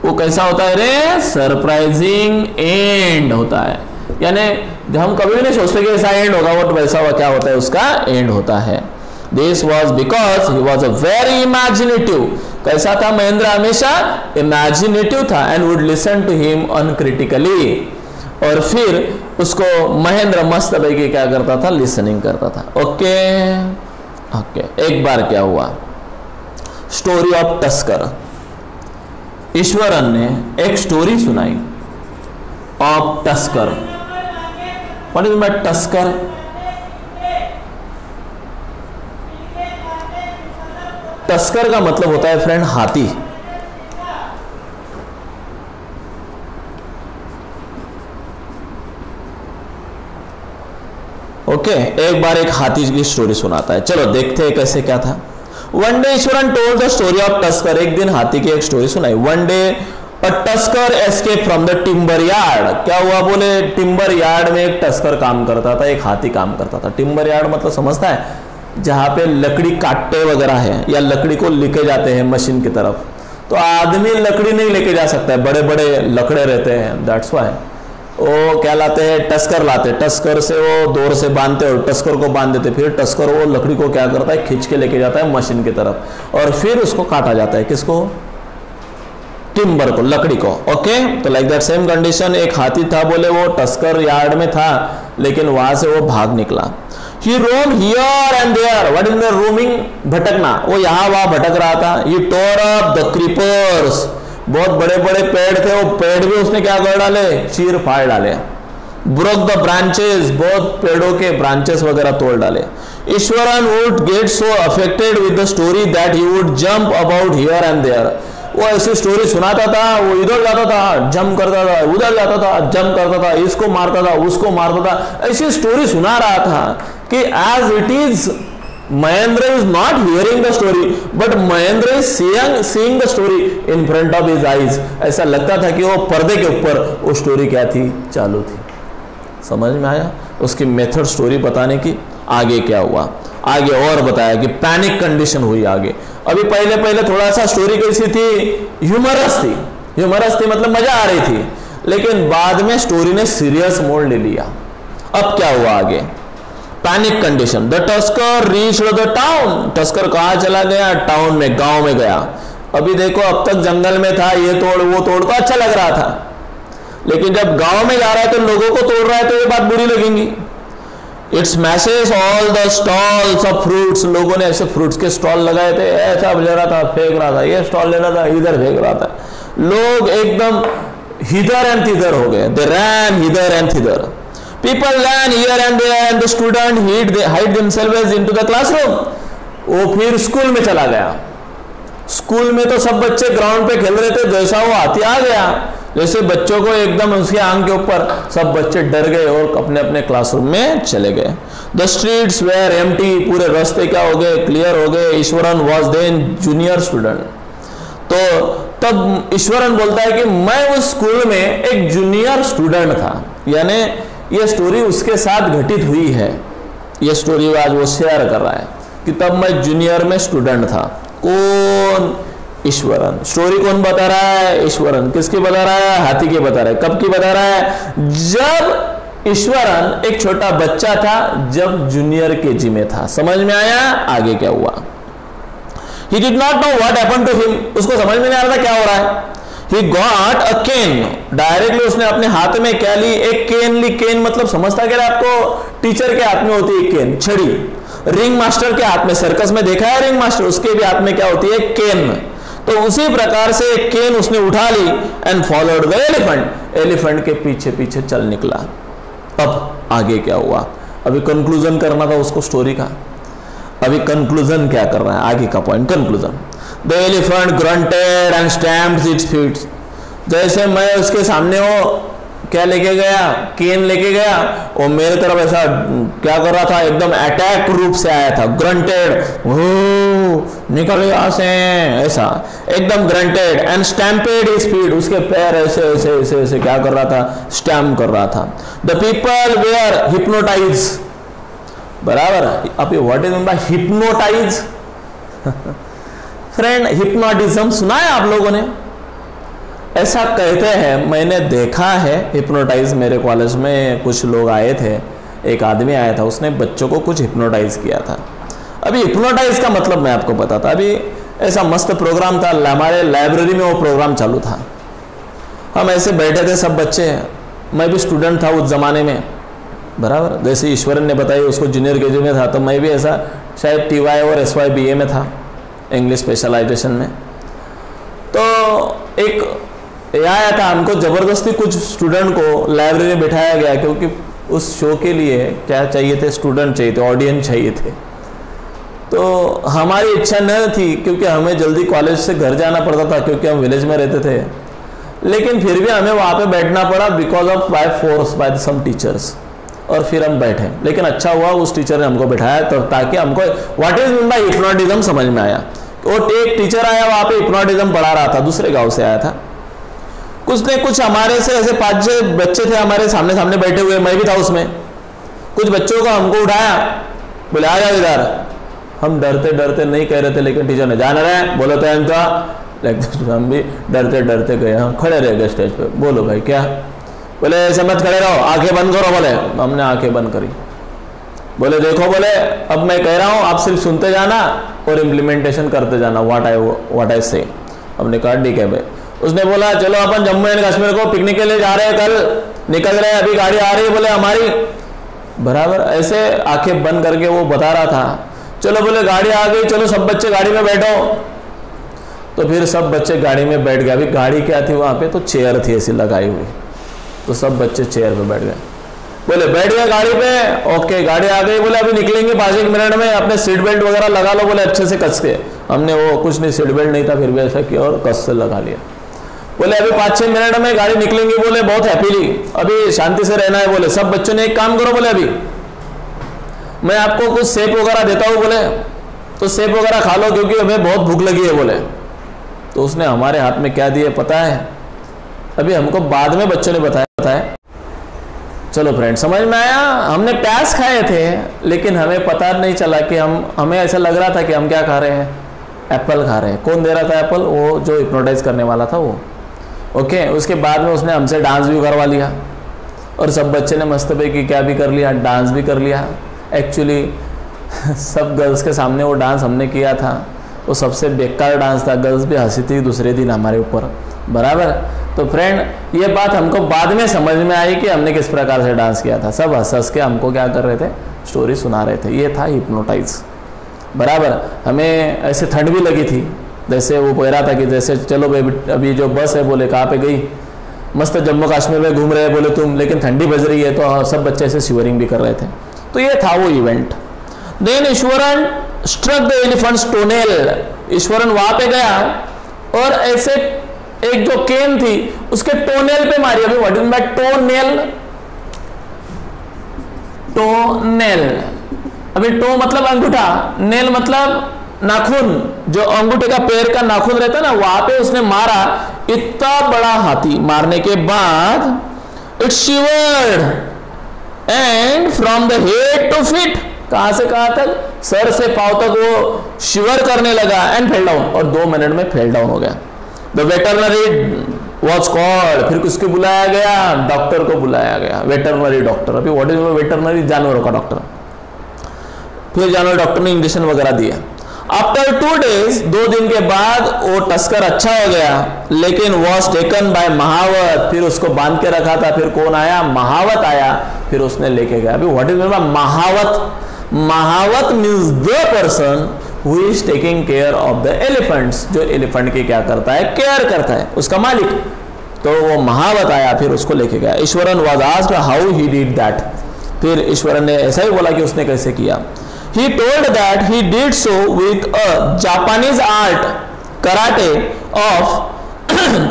वो कैसा होता है रे, सरप्राइजिंग एंड होता है। यानी हम कभी भी नहीं सोचते कि ऐसा एंड होगा, वो वैसा हुआ क्या होता है, उसका एंड होता है। This was because he was a very imaginative. कैसा था महेंद्र? हमेशा इमेजिनेटिव था। And would listen to him uncritically. और फिर उसको महेंद्र मस्त भाई क्या करता था? लिसनिंग करता था। Okay okay. एक बार क्या हुआ, स्टोरी ऑफ टस्कर। ईश्वरन ने एक स्टोरी सुनाई of tusker. What is my tusker? Tusker का मतलब होता है फ्रेंड हाथी। ओके, एक बार एक हाथी की स्टोरी सुनाता है। चलो देखते हैं कैसे क्या था। One day Eswaran told the story of tusker. एक दिन हाथी की एक स्टोरी सुनाई। One day a tusker escape from the timber yard. क्या हुआ? बोले टिम्बर यार्ड में एक टस्कर काम करता था, एक हाथी काम करता था। टिम्बर यार्ड मतलब समझता है? जहां पे लकड़ी काटते वगैरह है या लकड़ी को लेके जाते हैं मशीन की तरफ। तो आदमी लकड़ी नहीं लेके जा सकता है, बड़े बड़े लकड़े रहते हैं। दैट्स व्हाई वो क्या लाते हैं? टस्कर लाते। टस्कर से वो डोर से बांधते और टस्कर को बांध देते। फिर टस्कर वो लकड़ी को क्या करता है? खींच के लेके जाता है मशीन की तरफ और फिर उसको काटा जाता है। किसको? टिम्बर को, लकड़ी को। ओके, तो लाइक दैट सेम कंडीशन एक हाथी था। बोले वो टस्कर यार्ड में था, लेकिन वहां से वो भाग निकला। He roamed here and there. What is the roaming? भटकना। वो यहाँ वहां भटक रहा था। He tore up the creepers. बहुत बड़े बड़े पेड़ थे, वो पेड़ भी उसने क्या कर डाले? चीर फाड़ डाले। Broke the branches. बहुत पेड़ों के ब्रांचेस वगैरह तोड़ डाले। Eswaran would get so affected with the story that he would jump about here and there. वो ऐसी स्टोरी सुनाता था, वो इधर जाता था, जंप करता था, उधर जाता था, जंप करता था, इसको मारता था, उसको मारता था। ऐसी स्टोरी सुना रहा था कि as it is, Mahendra is not hearing the story, but Mahendra is seeing the story in front of his eyes. ऐसा लगता था कि वो पर्दे के ऊपर वो स्टोरी क्या थी? चालू थी। समझ में आया? उसकी मेथड स्टोरी बताने की। आगे क्या हुआ? आगे और बताया कि पैनिक कंडीशन हुई आगे। अभी पहले पहले थोड़ा सा स्टोरी कैसी थी? ह्यूमरस थी। ह्यूमरस थी मतलब मजा आ रही थी, लेकिन बाद में स्टोरी ने सीरियस मोड ले लिया। अब क्या हुआ आगे? Panic condition. The tusker reached the town. Tusker कहाँ चला गया? टाउन में, गांव में गया। अभी देखो, अब तक जंगल में था, ये तोड़ वो तोड़ तो अच्छा लग रहा था, लेकिन जब गांव में जा रहा है तो लोगों को तोड़ रहा है तो ये बात बुरी लगेंगी। It smashes all the stalls of fruits. लोगों ने ऐसे फ्रूट्स के स्टॉल लगाए थे, ऐसा ले रहा था, फेंक रहा था, ये स्टॉल ले रहा था, इधर फेंक रहा था। लोग एकदम हिदर एंड थिदर हो गए। They ran hither and thither. People ran here and there and the student hide themselves into the classroom. वो फिर स्कूल में चला गया। स्कूल में तो सब बच्चे ग्राउंड पे खेल रहे थे, जैसा वो हाथी आ गया, जैसे बच्चों को एकदम उसके आंख के ऊपर, सब बच्चे डर गए और अपने अपने क्लासरूम में चले गए। The streets were empty. पूरे रास्ते क्या हो गए? क्लियर हो गए। Iswaran was then junior student. तो तब ईश्वरन बोलता है कि मैं उस स्कूल में एक जूनियर स्टूडेंट था। यानी ये स्टोरी उसके साथ घटित हुई है। ये स्टोरी आज वो शेयर कर रहा है कि तब मैं जूनियर में स्टूडेंट था। कौन? ईश्वरन। स्टोरी कौन बता रहा है? ईश्वरन। किसकी बता रहा है? हाथी की बता रहा है। कब की बता रहा है? जब ईश्वरन एक छोटा बच्चा था, जब जूनियर केजी में था। समझ में आया? आगे क्या हुआ? He did not know what happened to him. उसको समझ में नहीं आ रहा था क्या हो रहा है। He got a cane. Directly उसने अपने हाथ में क्या ली? एक केन ली। केन मतलब समझता क्या? आपको टीचर के हाथ में होती है केन, छड़ी। रिंग मास्टर के हाथ में, सर्कस में देखा है रिंग मास्टर, उसके भी हाथ में क्या होती है? केन। तो उसी प्रकार से एक केन उसने उठा ली and followed the elephant. Elephant के पीछे पीछे चल निकला। अब आगे क्या हुआ? अभी कंक्लूजन करना था उसको स्टोरी का। अभी कंक्लूजन क्या कर रहा है? आगे का point conclusion. The elephant granted and stamped its feet. जैसे मैं उसके सामने वो क्या लेके गया? केन लेके गया, और मेरे तरफ ऐसा क्या कर रहा था? एकदम अटैक रूप से आया था। ग्रंटेड, निकल यहां से, ऐसा एकदम granted. And stampede his feet. उसके पैर ऐसे ऐसे ऐसे ऐसे क्या कर रहा था? स्टैम्प कर रहा था। The people were hypnotise. बराबर। अब व्हाट इज बाय ऐसा कहते हैं, मैंने देखा है हिप्नोटाइज। मेरे कॉलेज में कुछ लोग आए थे, एक आदमी आया था, उसने बच्चों को कुछ हिप्नोटाइज किया था। अभी हिप्नोटाइज का मतलब मैं आपको बताता। अभी ऐसा मस्त प्रोग्राम था, हमारे लाइब्रेरी में वो प्रोग्राम चालू था। हम ऐसे बैठे थे सब बच्चे, मैं भी स्टूडेंट था उस ज़माने में, बराबर। जैसे ईश्वरन ने बताई उसको जूनियर केजी में था, तो मैं भी ऐसा शायद TY और SY BA में था, इंग्लिश स्पेशलाइजेशन में। तो एक आया था, हमको ज़बरदस्ती कुछ स्टूडेंट को लाइब्रेरी में बिठाया गया, क्योंकि उस शो के लिए क्या चाहिए थे, स्टूडेंट चाहिए थे, ऑडियंस चाहिए थे। तो हमारी इच्छा न थी, क्योंकि हमें जल्दी कॉलेज से घर जाना पड़ता था, क्योंकि हम विलेज में रहते थे। लेकिन फिर भी हमें वहाँ पे बैठना पड़ा, because of by force by some teachers. और फिर हम बैठे, लेकिन अच्छा हुआ उस टीचर ने हमको बिठाया, तो ताकि हमको what is mean bye hypnotism समझ में आया। वो एक टीचर आया वहाँ पे, हिप्नोटिज्म पढ़ा रहा था, दूसरे गांव से आया था। कुछ हमारे से ऐसे 5-6 बच्चे थे हमारे सामने सामने बैठे हुए, मैं भी था उसमें। कुछ बच्चों को हमको उठाया, बोले आ जाओ इधर। हम डरते डरते नहीं कह रहे थे, लेकिन टीचर ने जाना रहे, बोलो तो हम हम भी डरते डरते गए, हम खड़े रह गए स्टेज पे। बोलो भाई क्या? बोले ऐसे मत खड़े रहो, आंखें बंद करो। बोले हमने आंखें बंद करी। बोले देखो, बोले अब मैं कह रहा हूँ, आप सिर्फ सुनते जाना और इम्प्लीमेंटेशन करते जाना, व्हाट आई से। हमने कहा ठीक है भाई। उसने बोला चलो अपन जम्मू एंड कश्मीर को पिकनिक के लिए जा रहे हैं, कल निकल रहे हैं, अभी गाड़ी आ रही है बोले हमारी, बराबर। ऐसे आंखें बंद करके वो बता रहा था। चलो बोले गाड़ी आ गई, चलो सब बच्चे गाड़ी में बैठो। तो फिर सब बच्चे गाड़ी में बैठ गए। अभी गाड़ी क्या थी वहाँ पे, तो चेयर थी ऐसी लगाई हुई, तो सब बच्चे चेयर पे बैठ गए। बोले बैठ गए गाड़ी पे, ओके गाड़ी आ गई। बोले अभी निकलेंगे 5-1 मिनट में, अपने सीट बेल्ट वगैरह लगा लो, बोले अच्छे से कस के। हमने वो कुछ नहीं, सीट बेल्ट नहीं था, फिर भी ऐसा किया और कस से लगा लिया। बोले अभी 5-6 मिनट में गाड़ी निकलेंगे, बोले बहुत हैप्पीली, अभी शांति से रहना है। बोले सब बच्चों ने एक काम करो, बोले अभी मैं आपको कुछ सेब वगैरह देता हूँ, बोले तो सेब वगैरह खा लो, क्योंकि हमें बहुत भूख लगी है। बोले तो उसने हमारे हाथ में क्या दिया पता है? अभी हमको बाद में बच्चों ने बताया। चलो फ्रेंड, समझ में आया? हमने प्याज खाए थे, लेकिन हमें पता नहीं चला कि हमें ऐसा लग रहा था कि हम क्या खा रहे हैं, एप्पल खा रहे हैं। कौन दे रहा था एप्पल? वो जो हिप्नोटाइज करने वाला था वो। ओके, उसके बाद में उसने हमसे डांस भी करवा लिया, और सब बच्चे ने मस्त पे की क्या भी कर लिया, डांस भी कर लिया। एक्चुअली सब गर्ल्स के सामने वो डांस हमने किया था, वो सबसे बेकार डांस था। गर्ल्स भी हंसी थी दूसरे दिन हमारे ऊपर, बराबर। तो फ्रेंड ये बात हमको बाद में समझ में आई कि हमने किस प्रकार से डांस किया था। सब हंस हंस के हमको क्या कर रहे थे, स्टोरी सुना रहे थे। ये था हिप्नोटाइज, बराबर। हमें ऐसे ठंड भी लगी थी, जैसे वो कह रहा था कि जैसे चलो भाई अभी जो बस है, बोले कहाँ पे गई, मस्त जम्मू कश्मीर में घूम रहे हैं बोले तुम, लेकिन ठंडी बज रही है। तो सब बच्चे ऐसे शिवरिंग भी कर रहे थे। तो ये था वो event. Then Iswaran struck the elephant's toenail. Iswaran वहां पे गया और ऐसे एक जो केन थी उसके टोनेल पे मारी। अभी व्हाट इज बाय टोनेल? टोनेल, अभी टो मतलब अंगूठा, नेल मतलब नाखून, जो अंगूठे का पैर का नाखून रहता है ना, वहां पे उसने मारा। इतना बड़ा हाथी मारने के बाद it शिवर्ड and from the head to feet, कहां से कहां तक, सर से पांव तक वो शिवर करने लगा एंड फेल डाउन, और 2 मिनट में फेल डाउन हो गया। द वेटरनरी वॉज कॉल्ड, फिर किसको बुलाया गया? डॉक्टर को बुलाया गया, वेटरनरी डॉक्टर। अभी व्हाट इज वेटरनरी? जानवरों का डॉक्टर। फिर जानवर डॉक्टर ने इंजेक्शन वगैरह दिया। आफ्टर 2 डेज, 2 दिन के बाद वो टस्कर अच्छा हो गया, लेकिन वॉज टेकन बाय महावत, फिर उसको बांध के रखा था। फिर कौन आया? महावत आया, फिर उसने लेके गया। अभी what is mahout? Mahout means the person who is taking care of the elephants, जो एलिफेंट की क्या करता है, केयर करता है, उसका मालिक। तो वो महावत आया, फिर उसको लेके गया। Eswaran was asked how he did that, फिर ईश्वरन ने ऐसा ही बोला कि उसने कैसे किया। He told that he did so with a Japanese art karate of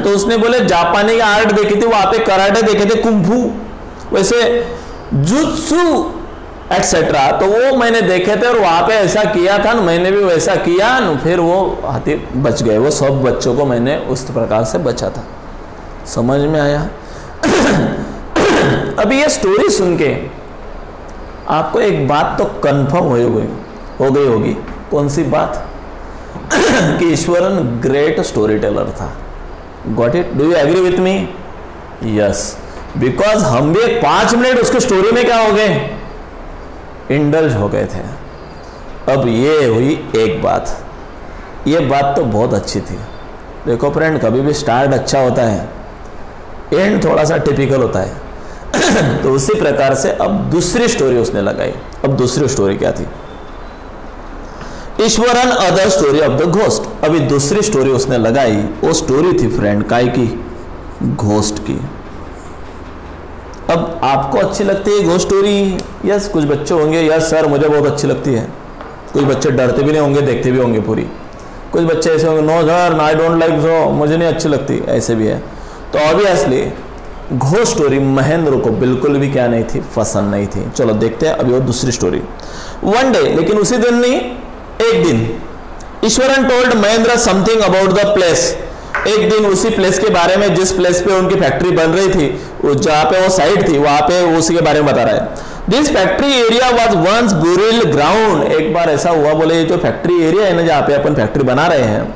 तो उसने बोले जापानी आर्ट देखी थी, वहां पे कराटे देखे थे, कुंफू, वैसे जुत्सु एटसेट्रा, तो वो मैंने देखे थे और वहां पे ऐसा किया था, मैंने भी वैसा किया, फिर वो हाथी बच गए। वो सब बच्चों को मैंने उस प्रकार से बचा था। समझ में आया? अभी ये स्टोरी सुन के आपको एक बात तो कंफर्म हो गई होगी। कौन सी बात? कि ईश्वरन ग्रेट स्टोरी टेलर था। Got it? Do you agree with me? Yes, because हम भी 5 मिनट उसके स्टोरी में क्या हो गए, इंडल्ज हो गए थे। अब ये हुई एक बात, ये बात तो बहुत अच्छी थी। देखो फ्रेंड, कभी भी स्टार्ट अच्छा होता है, एंड थोड़ा सा टिपिकल होता है। तो उसी प्रकार से अब दूसरी स्टोरी उसने लगाई। अब दूसरी स्टोरी क्या थी? Eswaran other story of the ghost. अभी दूसरी स्टोरी उसने लगाई, वो स्टोरी थी फ्रेंड काय की? घोस्ट की। अब आपको अच्छी लगती है घोस्ट स्टोरी? यस, कुछ बच्चे होंगे यस सर मुझे बहुत अच्छी लगती है। कुछ बच्चे डरते भी नहीं होंगे, देखते भी होंगे पूरी। कुछ बच्चे ऐसे होंगे no sir I don't like so, मुझे नहीं अच्छी लगती, ऐसे भी है। तो ऑब्वियसली घोस्ट स्टोरी महेंद्र को बिल्कुल भी क्या नहीं थी, पसंद नहीं थी। चलो देखते हैं अभी वो दूसरी स्टोरी। वन डे, लेकिन उसी दिन नहीं, एक दिन, Eswaran told Mahendra something about the place. एक दिन उसी प्लेस के बारे में, जिस प्लेस पे उनकी फैक्ट्री बन रही थी, जहाँ पे वो साइट थी, वहां पे उसी के बारे में बता रहा है। This factory area was once burial ground. एक बार ऐसा हुआ, बोले ये जो फैक्ट्री एरिया है ना जहाँ पे अपन फैक्ट्री बना रहे हैं,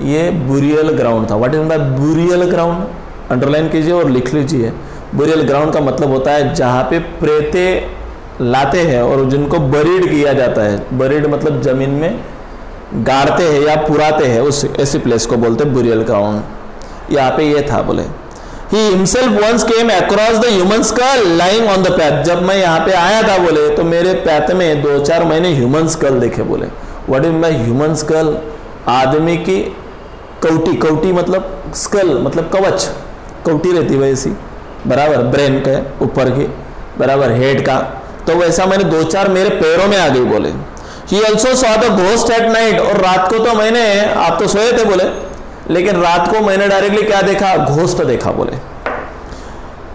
ये बुरियल ग्राउंड था। What is the burial ground? Underline कीजिए और लिख लीजिए। बुरियल ग्राउंड का मतलब होता है जहाँ पे प्रेते लाते हैं और जिनको बरीड किया जाता है। बरीड मतलब जमीन में गाड़ते हैं या पुराते हैं, उस ऐसी प्लेस को बोलते हैं बुरियल ग्राउंड। यहाँ पे ये था, बोले He himself once came across the human skull lying on the path। जब मैं यहाँ पे आया था, बोले तो मेरे पैथ में 2-4 महीने ह्यूमन स्कल देखे। बोले what is my human school? आदमी की कौटी, कौटी मतलब स्कल मतलब कवच, कौटी रहती वैसी, बराबर ब्रेन के ऊपर की, बराबर हेड का। तो वैसा मैंने 2-4 मेरे पैरों में आ गई। बोले He also saw the ghost at night। और रात को तो मैंने, आप तो सोए थे बोले, लेकिन रात को मैंने डायरेक्टली क्या देखा? घोस्ट देखा। बोले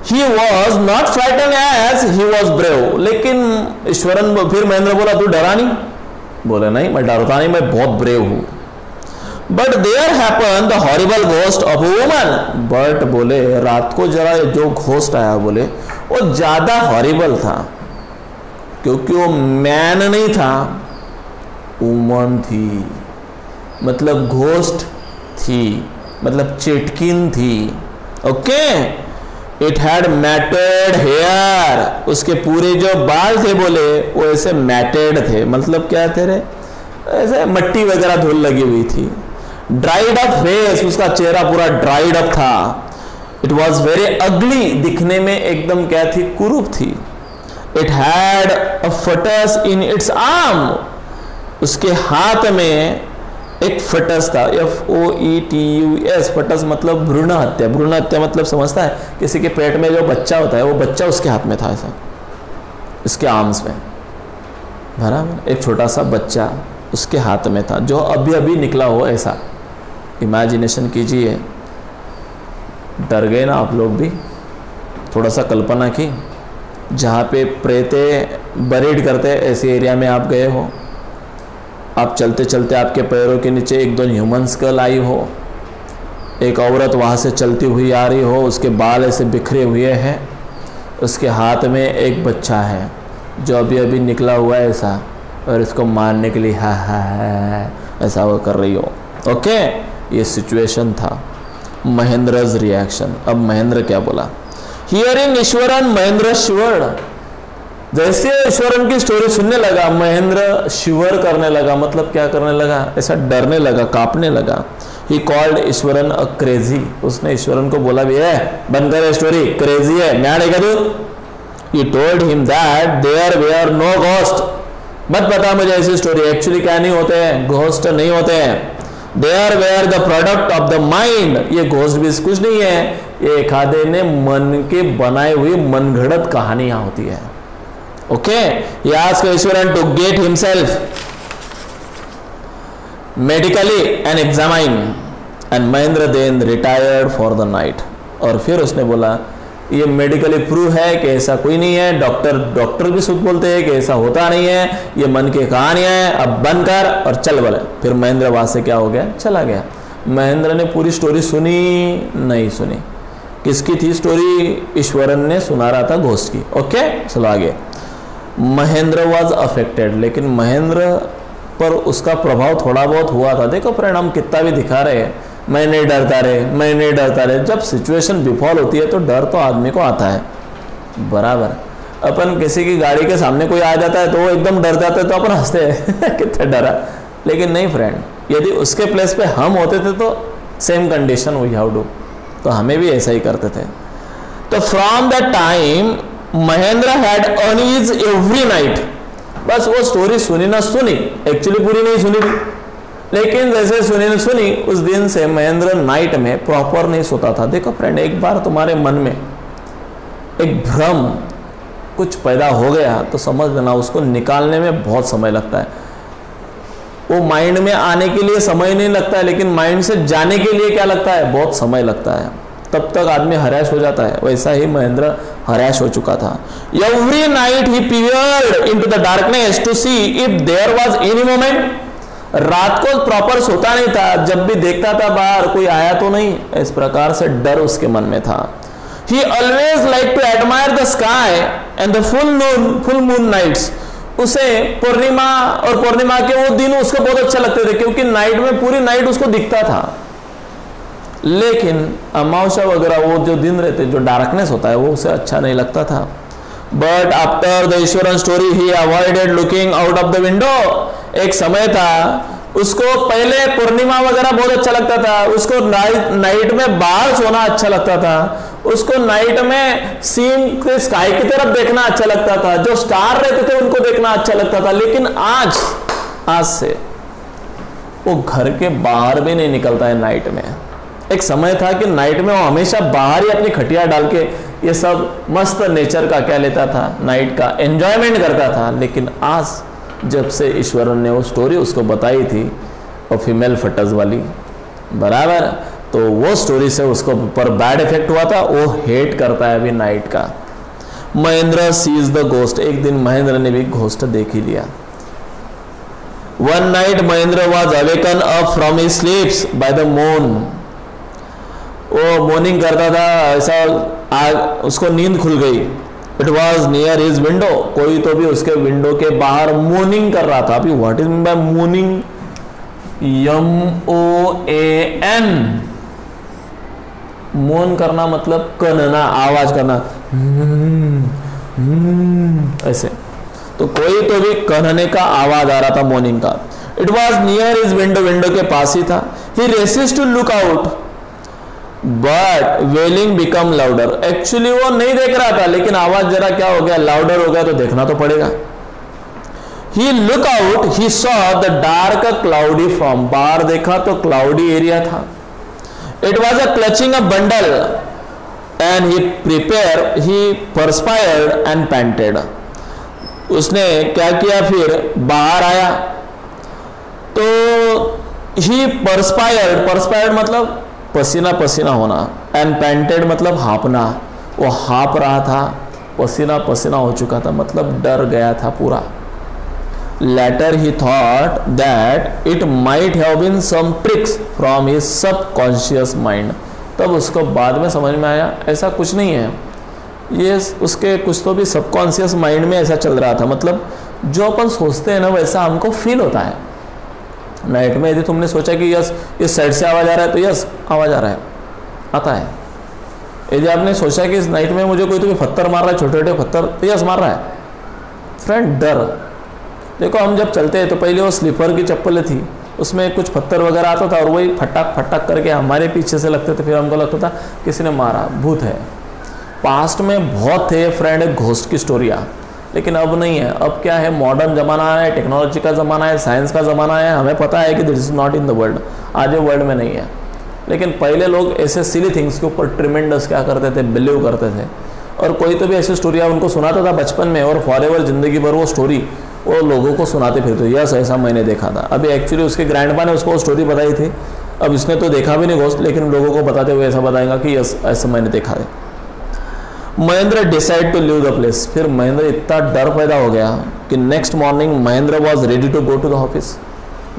He was not frightened as he was brave। लेकिन ईश्वरन, फिर महेंद्र बोला तू डरा नहीं? बोले नहीं मैं डरता नहीं, मैं बहुत ब्रेव हूं। But there happened the horrible ghost of a woman। But बोले रात को जरा जो घोस्ट आया, बोले वो ज्यादा हॉरिबल था, क्योंकि वो मैन नहीं था, वुमन थी। मतलब घोस्ट थी, मतलब चिटकिन थी। Okay, it had matted hair. उसके पूरे जो बाल थे, बोले वो ऐसे मैटेड थे, मतलब क्या थे रे, ऐसे मट्टी वगैरह धूल लगी हुई थी। ड्राइड अप फेस, उसका चेहरा पूरा ड्राइड अप था। इट वॉज वेरी अगली, दिखने में एकदम क्या थी, कुरूप थी। It had a fetus in its arm. उसके हाथ में एक फटस था, FOETUS। फटस मतलब भ्रूण हत्या। भ्रूण हत्या मतलब समझता है, किसी के पेट में जो बच्चा होता है, वो बच्चा उसके हाथ में था, ऐसा इसके आर्म्स में, बराबर एक छोटा सा बच्चा उसके हाथ में था, जो अभी अभी निकला हो। ऐसा इमेजिनेशन कीजिए। डर गए ना आप लोग भी? थोड़ा सा कल्पना की, जहाँ पे प्रेते बरीड करते ऐसे एरिया में आप गए हो, आप चलते चलते आपके पैरों के नीचे एक दो ह्यूमन स्कल आई हो, एक औरत वहाँ से चलती हुई आ रही हो, उसके बाल ऐसे बिखरे हुए हैं, उसके हाथ में एक बच्चा है जो अभी अभी निकला हुआ है ऐसा, और इसको मारने के लिए हा ऐसा वो कर रही हो। ओके, ये सिचुएशन था। महेंद्र's रिएक्शन। अब महेंद्र क्या बोला? हियरिंग ईश्वरन महेंद्र शिवर्ड। जैसे ईश्वरन की स्टोरी सुनने लगा, महेंद्र शिवर करने लगा। मतलब क्या करने लगा? ऐसा डरने लगा, कांपने लगा। He called Eswaran a crazy. उसने ईश्वरन को बोला भी है बंद कर स्टोरी, क्रेजी है, मैड है क्या तू? He told him that there were no ghost. मत बता मुझे ऐसी स्टोरी, एक्चुअली क्या नहीं होते हैं, घोस्ट नहीं होते हैं। There were the product of the mind. ये घोस्ट भी कुछ नहीं है, ये एक आधे ने मन के बनाए हुई मनगढ़ंत कहानियां होती है। Okay, he asked Ishwaran to get himself medically and examine, and Mahendra then retired for the night। और फिर उसने बोला ये मेडिकली प्रूव है कि ऐसा कोई नहीं है, डॉक्टर भी सुध बोलते हैं कि ऐसा होता नहीं है, ये मन की कहानियां हैं, अब बंद कर और चल। बोले फिर महेंद्र वहां से क्या हो गया, चला गया। महेंद्र ने पूरी स्टोरी सुनी नहीं सुनी। किसकी थी स्टोरी? ईश्वरन ने सुना रहा था घोस्ट की। ओके, चलो आगे। महेंद्र वॉज अफेक्टेड, लेकिन महेंद्र पर उसका प्रभाव थोड़ा बहुत हुआ था। देखो फ्रेंड, हम कितना भी दिखा रहे हैं, मैं नहीं डरता रे, मैं नहीं डरता रे। जब सिचुएशन बिफॉल होती है तो डर तो आदमी को आता है, बराबर। अपन किसी की गाड़ी के सामने कोई आ जाता है तो वो एकदम डर जाता है तो अपन हंसते हैं कितना डरा। लेकिन नहीं फ्रेंड, यदि उसके प्लेस पे हम होते थे तो same condition we have do, तो हमें भी ऐसा ही करते थे। तो from the time Mahendra had unease every night, बस वो स्टोरी सुनी ना सुनी, एक्चुअली पूरी नहीं सुनी थी, लेकिन जैसे सुनी ना सुनी उस दिन से महेंद्र नाइट में प्रॉपर नहीं सोता था। देखो फ्रेंड, एक बार तुम्हारे मन में एक भ्रम कुछ पैदा हो गया तो समझ लेना उसको निकालने में बहुत समय लगता है। वो माइंड में आने के लिए समय नहीं लगता है, लेकिन माइंड से जाने के लिए क्या लगता है, बहुत समय लगता है। तब तक आदमी हराश हो जाता है। वैसा ही महेंद्र हराश हो चुका था। Every night he peered into the darkness to see if there was any moment. रात को प्रॉपर सोता नहीं था, जब भी देखता था बाहर कोई आया तो नहीं, इस प्रकार से डर उसके मन में था। He always liked to admire the sky and the full moon nights. उसे पूर्णिमा और पूर्णिमा के वो दिन उसको बहुत अच्छा लगते थे, क्योंकि नाइट में पूरी नाइट उसको दिखता था। लेकिन अमावस्या वगैरह वो जो दिन रहते, जो डार्कनेस होता है, वो उसे अच्छा नहीं लगता था। But after the Eswaran story he avoided looking out of the window. एक समय था उसको पहले पूर्णिमा वगैरह बहुत अच्छा लगता था, उसको नाइट में बाहर सोना अच्छा लगता था, उसको नाइट में सीन के स्काई की तरफ देखना अच्छा लगता था, जो स्टार रहते थे उनको देखना अच्छा लगता था। लेकिन आज से वो घर के बाहर भी नहीं निकलता है नाइट में। एक समय था कि नाइट में वो हमेशा बाहर ही अपनी खटिया डाल के ये सब मस्त नेचर का क्या लेता था, नाइट का एंजॉयमेंट करता था। लेकिन आज जब से ईश्वरन ने वो स्टोरी उसको बताई थी, वो फीमेल फटस वाली, बराबर, तो वो स्टोरी से उसको पर बैड इफेक्ट हुआ था। वो हेट करता है अभी नाइट का। Mahendra sees the ghost. एक दिन महेंद्र ने भी घोस्ट देख ही लिया। One night Mahendra was awaken up from his sleeps by the moon. वो मॉर्निंग करता था, ऐसा उसको नींद खुल गई। It was near his window. कोई तो भी उसके विंडो के बाहर मूनिंग कर रहा था। अभी what is mean by moaning? MOAN। मौन करना मतलब कनना, आवाज करना, ऐसे। तो कोई तो भी कहने का आवाज आ रहा था मॉर्निंग का। It was near his window. Window के पास ही था। He resist to look out but wailing become louder. Actually वो नहीं देख रहा था, लेकिन आवाज जरा क्या हो गया, लाउडर हो गया, तो देखना तो पड़ेगा। He look out, he saw the dark cloudy form। बाहर देखा तो क्लाउडी एरिया था। It was a clutching a bundle and he perspired and panted। उसने क्या किया, फिर बाहर आया तो he perspired मतलब पसीना पसीना होना, and panted मतलब हाँपना। वो हाँप रहा था, पसीना पसीना हो चुका था, मतलब डर गया था पूरा। Later he thought that it might have been some tricks from his subconscious mind। तब उसको बाद में समझ में आया ऐसा कुछ नहीं है, ये उसके कुछ तो भी सबकॉन्शियस माइंड में ऐसा चल रहा था। मतलब जो अपन सोचते हैं ना वैसा हमको फील होता है। नाइट में यदि तुमने सोचा कि यस इस साइड से आवाज़ आ रहा है तो यस आवाज़ आ रहा है, आता है। यदि आपने सोचा कि इस नाइट में मुझे कोई तो भी पत्थर मार रहा है, छोटे छोटे पत्थर, तो यस मार रहा है। फ्रेंड, डर देखो, हम जब चलते हैं तो पहले वो स्लीपर की चप्पलें थी, उसमें कुछ पत्थर वगैरह आता था और वही फटाक फटाक करके हमारे पीछे से लगते थे। फिर हमको लगता था किसी ने मारा, भूत है। पास्ट में बहुत थे फ्रेंड घोस्ट की स्टोरियाँ, लेकिन अब नहीं है। अब क्या है, मॉडर्न ज़माना है, टेक्नोलॉजी का ज़माना है, साइंस का ज़माना है। हमें पता है कि this is not in the world, आज ये वर्ल्ड में नहीं है। लेकिन पहले लोग ऐसे सिली थिंग्स के ऊपर ट्रिमेंडस क्या करते थे, बिलीव करते थे। और कोई तो भी ऐसी स्टोरियाँ उनको सुनाता था बचपन में, और फॉरएवर ज़िंदगी भर वो स्टोरी वो लोगों को सुनाते फिरते, यस ऐसा मैंने देखा था। अभी एक्चुअली उसके ग्रैंडपा ने उसको वो स्टोरी बताई थी। अब इसने तो देखा भी नहीं घोस्ट, लेकिन लोगों को बताते हुए ऐसा बताएगा कि यस ऐसा मैंने देखा है। Mahendra decide to leave the place. फिर महेंद्र इतना डर पैदा हो गया कि next morning Mahendra was ready to go to the office.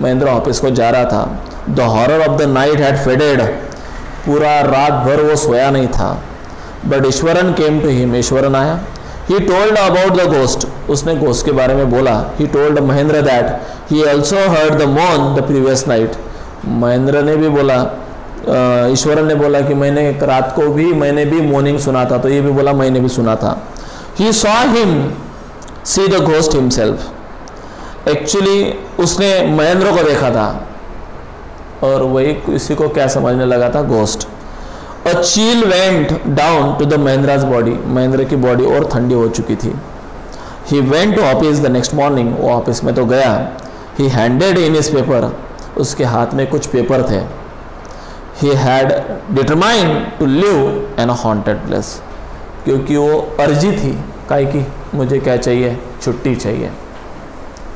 Mahendra office को जा रहा था। The horror of the night had faded. पूरा रात भर वो सोया नहीं था। But Iswaran came to him. Iswaran आया। He told about the ghost। उसने घोस्ट के बारे में बोला। He told Mahendra that he also heard the moan the previous night। Mahendra ने भी बोला ईश्वरन ने बोला कि मैंने रात को भी मैंने भी मॉर्निंग सुना था, तो ये भी बोला मैंने भी सुना था। He saw him see the ghost himself. Actually उसने महेंद्र को देखा था और वही किसी को क्या समझने लगा था, ghost. A chill went down to the Mahendra's body, Mahendra की बॉडी और ठंडी हो चुकी थी। He went to office the next morning, वो ऑफिस में तो गया। He handed in his paper, उसके हाथ में कुछ पेपर थे। He had determined to live in a haunted place, क्योंकि वो अर्जी थी काहे की मुझे क्या चाहिए, छुट्टी चाहिए,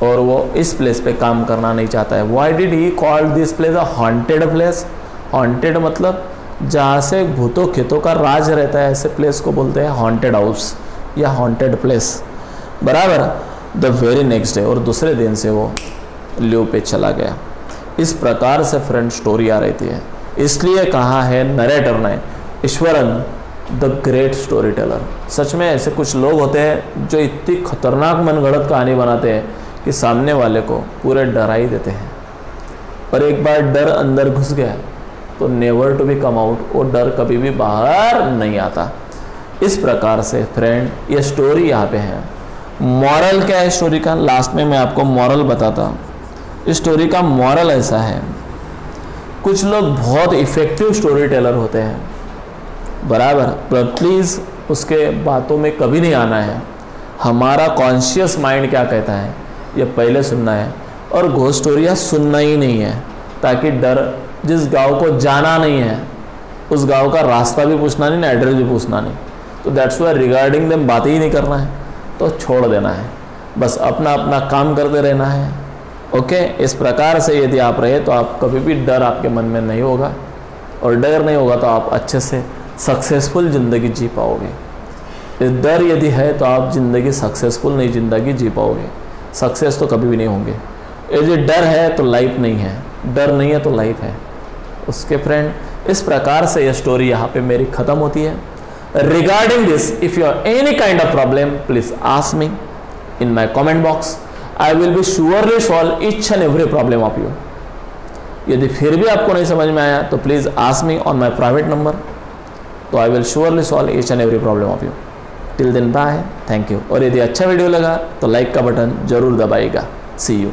और वो इस प्लेस पे काम करना नहीं चाहता है। Why did he call this place a haunted place? Haunted मतलब जहाँ से भूतों खेतों का राज रहता है, ऐसे प्लेस को बोलते हैं हॉन्टेड हाउस या हॉन्टेड प्लेस, बराबर। द वेरी नेक्स्ट डे, और दूसरे दिन से वो लीव पे चला गया। इस प्रकार से फ्रेंड स्टोरी आ रही है। इसलिए कहा है नरेटर ने, Iswaran the great story teller. सच में ऐसे कुछ लोग होते हैं जो इतनी खतरनाक मनगढ़ंत कहानी बनाते हैं कि सामने वाले को पूरे डरा ही देते हैं, और एक बार डर अंदर घुस गया तो never to be come out, वो डर कभी भी बाहर नहीं आता। इस प्रकार से फ्रेंड ये स्टोरी यहाँ पे है। मॉरल क्या है स्टोरी का? लास्ट में मैं आपको मॉरल बताता हूँ। इस स्टोरी का मॉरल ऐसा है, कुछ लोग बहुत इफेक्टिव स्टोरी टेलर होते हैं, बराबर, पर प्लीज़ उसके बातों में कभी नहीं आना है। हमारा कॉन्शियस माइंड क्या कहता है ये पहले सुनना है, और घोस्ट स्टोरियाँ सुनना ही नहीं है, ताकि डर, जिस गांव को जाना नहीं है उस गांव का रास्ता भी पूछना नहीं, एड्रेस भी पूछना नहीं, तो दैट्स वाई रिगार्डिंग देम बातें ही नहीं करना है, तो छोड़ देना है, बस अपना अपना काम करते रहना है। ओके, इस प्रकार से यदि आप रहे तो आप कभी भी डर आपके मन में नहीं होगा, और डर नहीं होगा तो आप अच्छे से सक्सेसफुल ज़िंदगी जी पाओगे। डर यदि है तो आप ज़िंदगी सक्सेसफुल नहीं ज़िंदगी जी पाओगे, सक्सेस तो कभी भी नहीं होंगे। यदि डर है तो लाइफ नहीं है, डर नहीं है तो लाइफ है। उसके फ्रेंड, इस प्रकार से ये स्टोरी यहाँ पे मेरी ख़त्म होती है। Regarding this, if you are any kind of problem, please ask me in my comment box. I will be surely solve each and every problem of you. यदि फिर भी आपको नहीं समझ में आया तो please ask me on my private number, तो I will surely solve each and every problem of you. Till then bye, thank you. और यदि अच्छा वीडियो लगा तो लाइक का बटन जरूर दबाइएगा। सी यू।